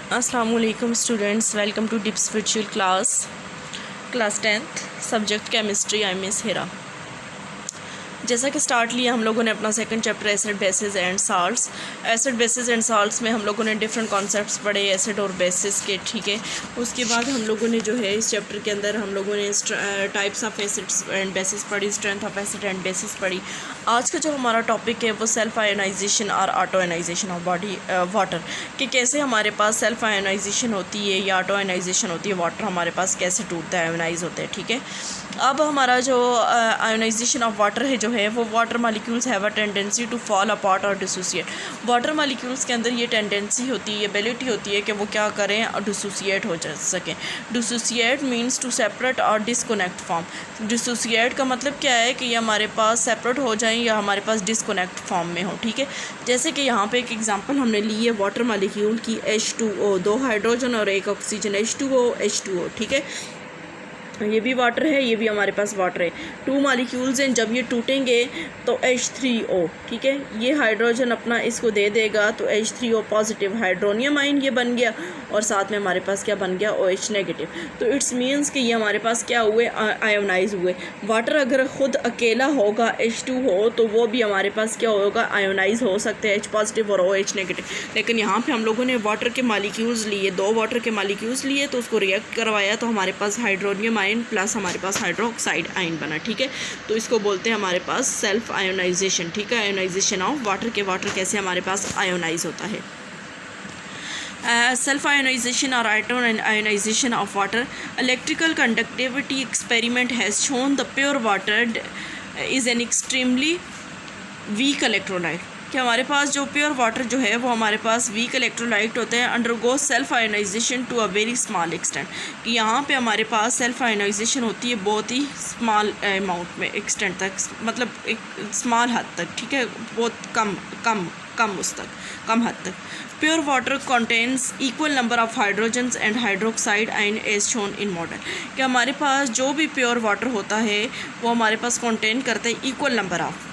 Assalamualaikum students, welcome to DIPS virtual class 10th subject chemistry. I am Miss Hira. जैसा कि start लिया हम लोगों ने अपना second chapter acid basis and salts. Acid basis and salts में हम लोगों ने डिफरेंट कॉन्सेप्ट्स पढ़े एसिड और बेसिस के, ठीक है। उसके बाद हम लोगों ने जो है इस चैप्टर के अंदर हम लोगों ने types of acids and bases पढ़ी, strength of acid and bases पढ़ी। आज का जो हमारा टॉपिक है वो सेल्फ आयोनाइजेशन और auto ionization of body water, कि कैसे हमारे पास सेल्फ आयोनाइजेशन होती है या ऑटो आयोनाइजेशन होती है, वाटर हमारे पास कैसे टूटता है, आयोनाइज होते हैं, ठीक है। अब हमारा जो आयोनाइजेशन ऑफ वाटर है जो है वो water molecules have a tendency to fall apart और डिसोसिएट। वाटर मॉलिक्यूल्स के अंदर ये टेंडेंसी होती है, एबिलिटी होती है कि वो क्या करें और डिसोसिएट हो जा सकें। डिसोसिएट मींस टू सेपरेट और डिसकनेक्ट फॉर्म। डिसोसिएट का मतलब क्या है कि ये हमारे पास सेपरेट हो जाएं या हमारे पास डिसकनेक्ट फॉर्म में हो, ठीक है। जैसे कि यहाँ पे एक एग्जांपल हमने ली है वाटर मॉलिक्यूल की H2O, 2 हाइड्रोजन और 1 ऑक्सीजन, H2O, ठीक है। ये भी वाटर है, ये भी हमारे पास वाटर है। 2 मॉलिक्यूल्स हैं, जब ये टूटेंगे तो H3O, ठीक है। ये हाइड्रोजन अपना इसको दे देगा तो H3O पॉजिटिव हाइड्रोनियम आयन ये बन गया और साथ में हमारे पास क्या बन गया, OH नेगेटिव। तो इट्स मीन्स कि ये हमारे पास क्या हुए, आयोनाइज हुए। वाटर अगर ख़ुद अकेला होगा H2O तो वो भी हमारे पास क्या होगा, आयोनाइज हो सकते हैं, H पॉजिटिव और OH नेगेटिव। लेकिन यहाँ पे हम लोगों ने वाटर के मॉलिक्यूल्स लिए, 2 वाटर के मॉलिक्यूल्स लिए तो उसको रिएक्ट करवाया तो हमारे पास हाइड्रोनियम आयन प्लस हमारे पास हाइड्रोक्साइड आयन बना, ठीक है। तो इसको बोलते हैं हमारे पास सेल्फ आयोनाइजेशन, ठीक है। आयोनाइजेशन ऑफ वाटर, के वाटर कैसे हमारे पास आयोनाइज होता है। सेल्फ आयोनाइजेशन और ionization of water. Electrical conductivity experiment has shown the pure water is an extremely weak electrolyte, कि हमारे पास जो प्योर वाटर जो है वो हमारे पास वीक इलेक्ट्रोलाइट होते हैं। Undergo self ionization to a very small extent, कि यहाँ पे हमारे पास सेल्फ आयोनाइजेशन होती है बहुत ही स्मॉल अमाउंट में, एक्सटेंट तक, मतलब एक स्मॉल हद तक, ठीक है, बहुत कम उस तक, कम हद तक। Pure water contains equal number of hydrogens and hydroxide ion as shown in model, कि हमारे पास जो भी प्योर वाटर होता है वो हमारे पास कंटेन करते हैं equal number of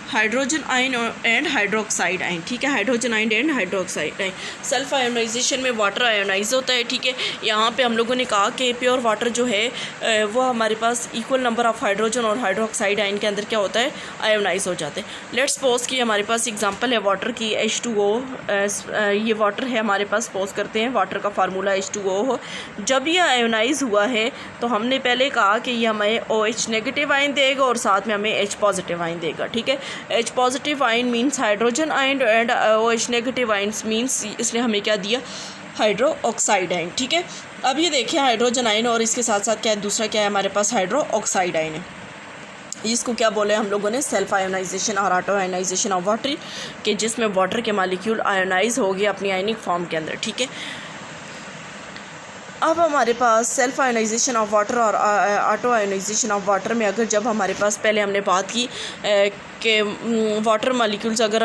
hydrogen ion and hydroxide ion, ठीक है। Hydrogen ion and hydroxide ion. Self ionization में वाटर आयोनाइज होता है, ठीक है। यहाँ पे हम लोगों ने कहा कि प्योर वाटर जो है वो हमारे पास इक्वल नंबर ऑफ हाइड्रोजन और हाइड्रोक्साइड आयन के अंदर क्या होता है, आयोनाइज हो जाते हैं। लेट्स सपोज कि हमारे पास एग्जांपल है वाटर की H2O। ये वाटर है हमारे पास, सपोज करते हैं वाटर का फार्मूला H2O हो। जब ये आयोनाइज हुआ है तो हमने पहले कहा कि ये हमें OH नेगेटिव आयन देगा और साथ में हमें H पॉजिटिव आयन देगा, ठीक है। H positive ion means hydrogen ion and OH negative ions means, इसलिए हमें क्या दिया, हाइड्रो ऑक्साइड आयन, ठीक है। अब ये देखिए हाइड्रोजन आयन और इसके साथ साथ क्या है, दूसरा क्या है हमारे पास, हाइड्रो ऑक्साइड आयन है। इसको क्या बोले हम लोगों ने, सेल्फ आयोनाइजेशन और ऑटो आयोनाइजेशन ऑफ वाटर, कि जिसमें वाटर के मॉलिक्यूल आयोनाइज हो गए अपनी आयनिक फॉर्म के अंदर, ठीक है। अब हमारे पास सेल्फ आयोनाइजेशन ऑफ वाटर और ऑटो आयोनाइजेशन ऑफ वाटर में अगर जब हमारे पास पहले हमने बात की कि वाटर मॉलिक्यूल्स अगर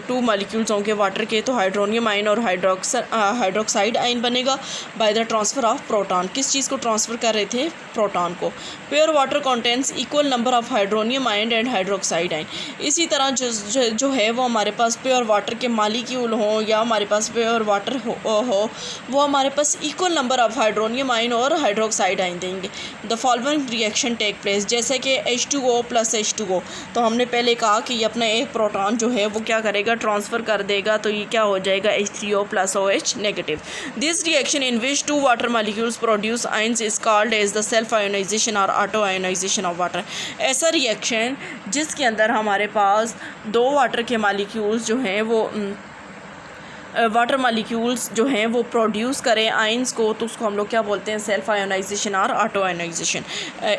2 मॉलिक्यूल्स होंगे वाटर के तो हाइड्रोनियम आयन और हाइड्रोक्साइड आयन बनेगा by the transfer of proton. किस चीज़ को ट्रांसफ़र कर रहे थे, प्रोटॉन को। Pure water contents equal number of hydronium ion and hydroxide ion. इसी तरह जो है वो हमारे पास प्योर वाटर के मॉलिक्यूल हों या हमारे पास प्योर वाटर हो वो हमारे पास equal number of hydronium ion और हाइड्रोक्साइड आयन देंगे। The following reaction take place, जैसे कि H2O प्लस H2O, तो हमने पहले कहा कि ये अपना एक प्रोटॉन जो है वो क्या करेगा, ट्रांसफ़र कर देगा, तो ये क्या हो जाएगा, H3O plus OH negative. This reaction in which 2 water molecules produce ions is called as the self ionization और ऑटो आयोनाइजेशन ऑफ वाटर। ऐसा रिएक्शन जिसके अंदर हमारे पास 2 वाटर के मॉलिक्यूल्स जो हैं वो वाटर मॉलिक्यूल्स जो हैं वो प्रोड्यूस करें आयंस को, तो उसको हम लोग क्या बोलते हैं, सेल्फ आयोनाइजेशन और auto ionization.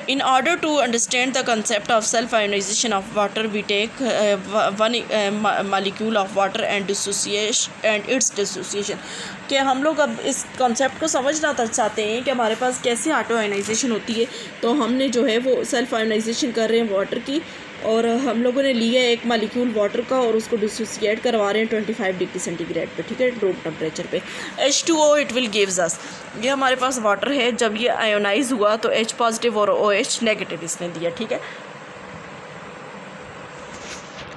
In order to understand the concept of self ionization of water we take one molecule of water and its dissociation, कि हम लोग अब इस कॉन्सेप्ट को समझना चाहते हैं कि हमारे पास कैसे ऑटो आयोनाइजेशन होती है। तो हमने जो है वो सेल्फ आयोनाइजेशन कर रहे हैं वाटर की, और हम लोगों ने लिया एक मॉलिक्यूल वाटर का और उसको डिसोसिएट करवा रहे हैं 25 डिग्री सेंटीग्रेड पे, ठीक है, रूम टेम्परेचर पे। H2O it will gives us, ये हमारे पास वाटर है, जब ये आयोनाइज हुआ तो H पॉजिटिव और OH नेगेटिव इसने दिया, ठीक है।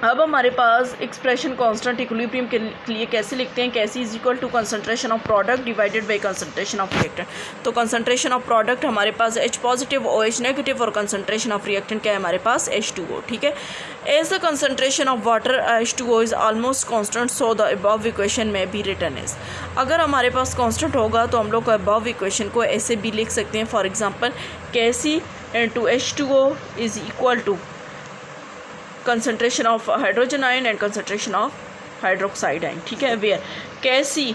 अब हमारे पास एक्सप्रेशन कांस्टेंट इक्विलिब्रियम के लिए कैसे लिखते हैं, K c is equal to concentration of product divided by concentration of reactant. तो कंसंट्रेशन ऑफ प्रोडक्ट हमारे पास H पॉजिटिव OH नेगेटिव और कंसंट्रेशन ऑफ रिएक्टेंट क्या है हमारे पास H2O, ठीक है। As the concentration of water H2O is almost constant so the above equation में बी रिटन एज। अगर हमारे पास कांस्टेंट होगा तो हम लोग अबव इक्वेशन को ऐसे भी लिख सकते हैं, for example Kc into H2O is equal to concentration of hydrogen ion and concentration of hydroxide ion, ठीक है। Where Kc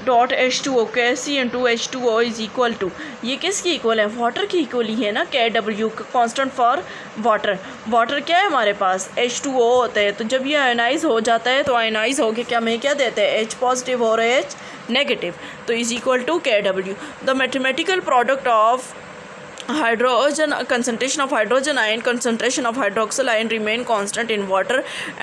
dot H2O Kc into H2O is equal to, ये किसकी इक्वल है, वाटर की इक्वल ही है ना, Kw constant for water. Water क्या है हमारे पास H2O होता है, तो जब ये आयनाइज हो जाता है तो आयनाइज होके क्या हमें क्या देते हैं H पॉजिटिव और H नेगेटिव, तो is equal to Kw। The mathematical product of hydrogen concentration of hydrogen ion concentration of hydroxyl ion remain constant in water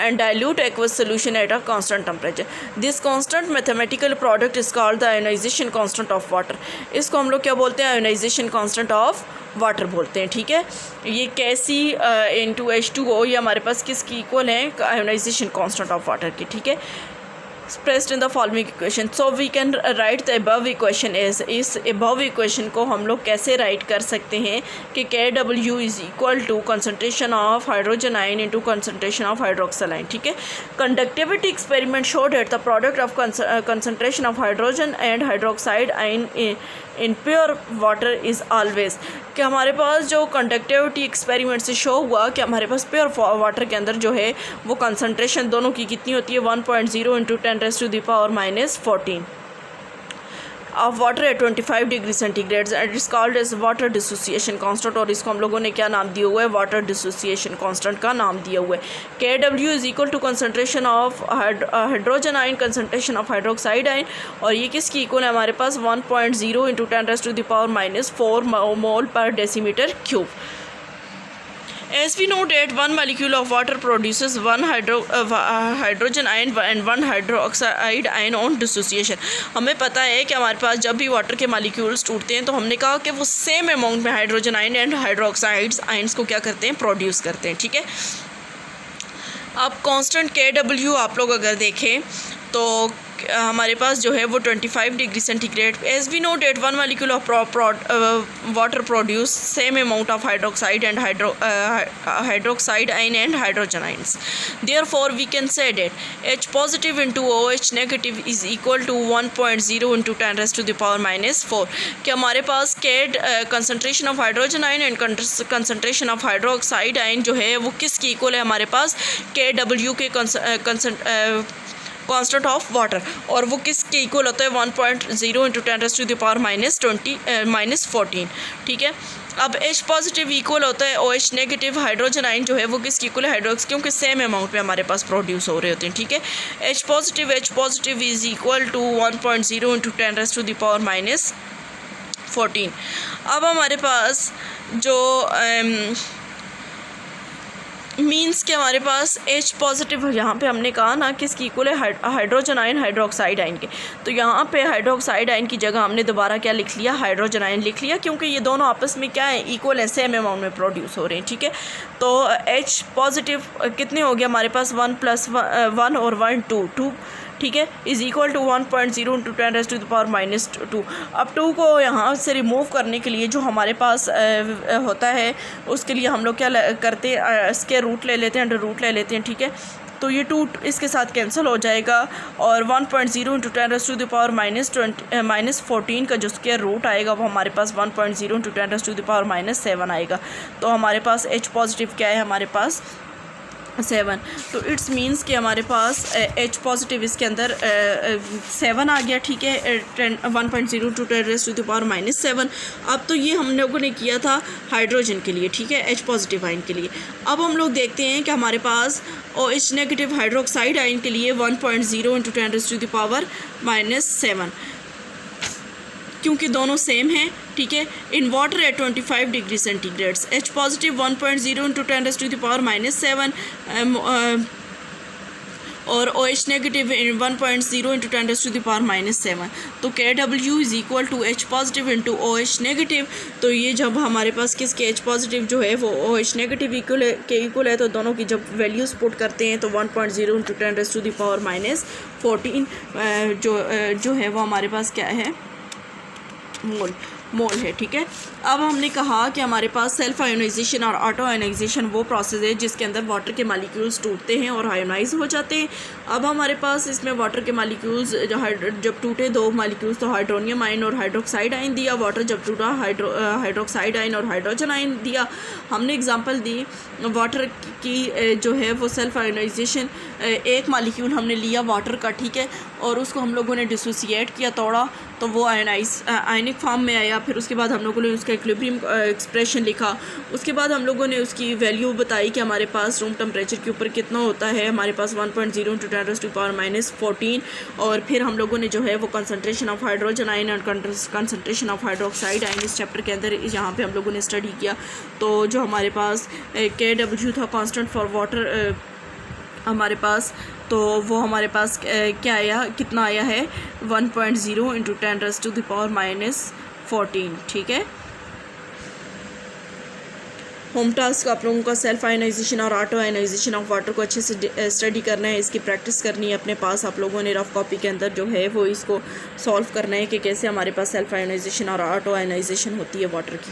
and dilute aqueous solution at a constant temperature. This constant mathematical product is called the ionization constant of water. इसको हम लोग क्या बोलते हैं, ionization constant of water बोलते हैं, ठीक है। ये Kc इंटू H2O ये हमारे पास किसकी इक्वल है, आयोनाइजेशन कांस्टेंट ऑफ वाटर की, ठीक है। expressed in the following equation, so we can write the above equation as, इस above equation को हम लोग कैसे राइट कर सकते हैं कि Kw is equal to concentration of hydrogen ion into concentration of hydroxyl ion, ठीक है। Conductivity experiment showed at the product of concentration of hydrogen and hydroxide ion in pure water is always, कि हमारे पास जो conductivity experiment से show हुआ कि हमारे पास प्योर वाटर के अंदर जो है वो कंसंट्रेशन दोनों की कितनी होती है 1.0 into 10⁻⁴ of water at 25 degree centigrade and it's called as water dissociation constant, और इसको हम लोगों ने क्या नाम दिया हुआ है, वाटर डिसोसिएशन कांस्टेंट का नाम दिया हुआ है। Kw is equal to concentration of hydrogen ion concentration of hydroxide ion, और ये किसकी इक्वल है हमारे पास 1.0 इंटू 10⁻⁴ मोल पर decimetre cube. As we know that one molecule of water produces one hydrogen ion and one hydroxide ion on dissociation। हमें पता है कि हमारे पास जब भी वाटर के मॉलिक्यूल्स टूटते हैं तो हमने कहा कि वो सेम अमाउंट में hydrogen ion and hydroxides ions को क्या करते हैं, प्रोड्यूस करते हैं, ठीक है। अब कांस्टेंट Kw आप लोग अगर देखें तो हमारे पास जो है वो 25 degree centigrade. As we know that one molecule of water produce same amount of hydroxide and hydroxide ion and hydrogen ions, therefore we can say that H positive into OH negative is equal to 1.0 into 10⁻⁴, कि हमारे पास concentration of hydrogen ion and concentration of hydroxide ion जो है वो किसकी equal है हमारे पास, Kw के कांस्टेंट ऑफ वाटर, और वो किसके इक्वल होता है 1.0 इंटू 10⁻⁻14, ठीक है। अब H पॉजिटिव इक्वल होता है OH नेगेटिव, हाइड्रोजन आयन जो है वो किसकी इक्वल है, हाइड्रोक्स, क्योंकि सेम अमाउंट में हमारे पास प्रोड्यूस हो रहे होते हैं, ठीक है। H positive is equal to 1.0 into 10⁻⁴। अब हमारे पास जो मीन्स कि हमारे पास H पॉजिटिव यहाँ पे हमने कहा ना किसकी इक्वल है, हाइड्रोजन आयन हाइड्रोक्साइड आयन के, तो यहाँ पे हाइड्रोक्साइड आयन की जगह हमने दोबारा क्या लिख लिया, हाइड्रोजन आयन लिख लिया, क्योंकि ये दोनों आपस में क्या है, इक्वल है, सेम अमाउंट में प्रोड्यूस हो रहे हैं, ठीक है। तो H पॉजिटिव कितने हो गए हमारे पास 1 + 1 और 1 2, ठीक है, इज इक्वल टू 1.0 इंटू 10⁻⁻²। अब 2 को यहाँ से रिमूव करने के लिए जो हमारे पास होता है उसके लिए हम लोग क्या करते हैं, इसके रूट ले लेते हैं, अंडर रूट ले लेते हैं, ठीक है। तो ये 2 इसके साथ कैंसिल हो जाएगा और 1.0 इंटू 10⁻⁻14 का जो स्क्वायर रूट आएगा वो हमारे पास 1.0 इंटू 10⁻⁷ आएगा। तो हमारे पास H पॉजिटिव क्या है, हमारे पास 7। तो इट्स मीन्स कि हमारे पास H पॉजिटिव इसके अंदर 7 आ गया, ठीक है, 1.0 टू 10⁻⁷। अब तो ये हम लोगों ने किया था हाइड्रोजन के लिए, ठीक है, H पॉजिटिव आयन के लिए। अब हम लोग देखते हैं कि हमारे पास OH नेगेटिव हाइड्रोक्साइड आयन के लिए 1.0 इंटू 10⁻⁷, क्योंकि दोनों सेम हैं, ठीक है। In water at 25 degree centigrade, H positive 1.0 into 10⁻⁷, और OH नेगेटिव 1.0 इंटू 10⁻⁷ तो KW is equal to H positive into OH negative. तो ये जब हमारे पास किसके H पॉजिटिव जो है वो OH नेगेटिव के इक्वल है, तो दोनों की जब वैल्यूज़ पुट करते हैं तो 1.0 इंटू 10⁻⁻14 जो है वो हमारे पास क्या है, मोल है। ठीक है, अब हमने कहा कि हमारे पास सेल्फ आयोनाइजेशन और ऑटो आयोनाइजेशन वो प्रोसेस है जिसके अंदर वाटर के मालिक्यूल्स टूटते हैं और आयोनाइज हो जाते हैं। अब हमारे पास इसमें वाटर के मालिक्यूल्स जब टूटे दो मालिक्यूल्स तो हाइड्रोनियम आयन और हाइड्रोक्साइड आयन दिया, वाटर जब टूटा हाइड्रोक्साइड आयन और हाइड्रोजन आयन दिया। हमने एग्जांपल दी वाटर की जो है वो सेल्फ आयोनाइजेशन, एक मालिक्यूल हमने लिया वाटर का, ठीक है, और उसको हम लोगों ने डिसोसिएट किया, तोड़ा, तो वो आयनिक फॉर्म में आया। फिर उसके बाद हम लोगों ने उसका इक्विलिब्रियम एक्सप्रेशन लिखा। उसके बाद हम लोगों ने उसकी वैल्यू बताई कि हमारे पास रूम टेम्परेचर के ऊपर कितना होता है, हमारे पास 1.0 इंटू 10⁻⁻14। और फिर हम लोगों ने जो है वो कंसनट्रेशन ऑफ हाइड्रोजन आयन और कंसनट्रेशन ऑफ हाइड्रोक्साइड आयन इस चैप्टर के अंदर यहाँ पे हम लोगों ने स्टडी किया। तो जो हमारे पास KW था कांस्टेंट फॉर वाटर हमारे पास, तो वो हमारे पास क्या आया, कितना आया है 1.0 इंटू 10⁻⁻14। ठीक है, होम टास्क आप लोगों का सेल्फ आयनाइजेशन और ऑटो आयनाइजेशन ऑफ वाटर को अच्छे से स्टडी करना है, इसकी प्रैक्टिस करनी है अपने पास। आप लोगों ने रफ कॉपी के अंदर जो है वो इसको सॉल्व करना है कि कैसे हमारे पास सेल्फ आयनाइजेशन और ऑटो आयनाइजेशन होती है वाटर की।